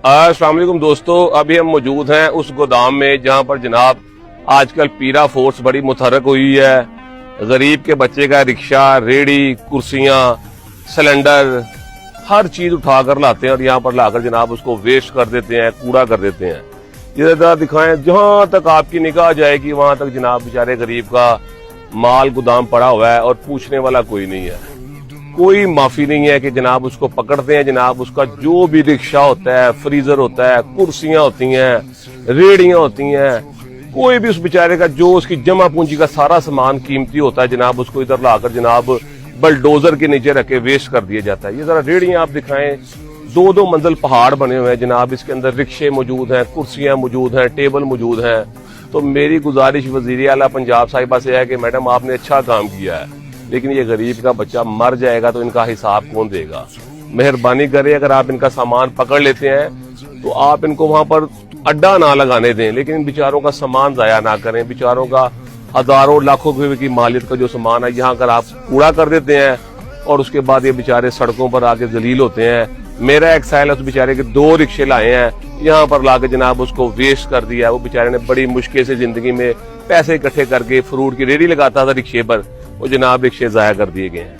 अस्सलाम वालेकुम दोस्तों, अभी हम मौजूद हैं उस गोदाम में जहां पर जनाब आजकल पीरा फोर्स बड़ी मुतहरक हुई है। गरीब के बच्चे का रिक्शा, रेडी, कुर्सियां, सिलेंडर, हर चीज उठाकर लाते हैं और यहाँ पर लाकर जनाब उसको वेस्ट कर देते हैं, कूड़ा कर देते हैं। ये जरा दिखाएं, जहां तक आपकी निगाह जाएगी वहां तक जनाब बेचारे गरीब का माल गोदाम पड़ा हुआ है और पूछने वाला कोई नहीं है। कोई माफी नहीं है कि जनाब उसको पकड़ते हैं, जनाब उसका जो भी रिक्शा होता है, फ्रीजर होता है, कुर्सियां होती हैं, रेड़ियां होती हैं, कोई भी उस बेचारे का जो उसकी जमा पूंजी का सारा सामान कीमती होता है जनाब उसको इधर लाकर जनाब बलडोजर के नीचे रख के वेस्ट कर दिया जाता है। ये जरा रेड़ियां आप दिखाएं, 2-2 मंजिल पहाड़ बने हुए हैं जनाब, इसके अंदर रिक्शे मौजूद हैं, कुर्सियां मौजूद हैं, टेबल मौजूद हैं। तो मेरी गुजारिश वजीर आला पंजाब साहिबा से है कि मैडम आपने अच्छा काम किया है, लेकिन ये गरीब का बच्चा मर जाएगा तो इनका हिसाब कौन देगा? मेहरबानी करें, अगर आप इनका सामान पकड़ लेते हैं तो आप इनको वहां पर अड्डा ना लगाने दें, लेकिन इन बेचारों का सामान जाया ना करें। बेचारों का हजारों लाखों रुपए की मालियत का जो सामान है यहाँ अगर आप कूड़ा कर देते हैं और उसके बाद ये बेचारे सड़कों पर आके जलील होते हैं। मेरा एक साल है, उस बेचारे के 2 रिक्शे लाए हैं, यहाँ पर लाके जनाब उसको वेस्ट कर दिया। वो बेचारे ने बड़ी मुश्किल से जिंदगी में पैसे इकट्ठे करके फ्रूट की रेडी लगाता था रिक्शे पर, वो जनाब रिक्शे जाया कर दिए गए हैं।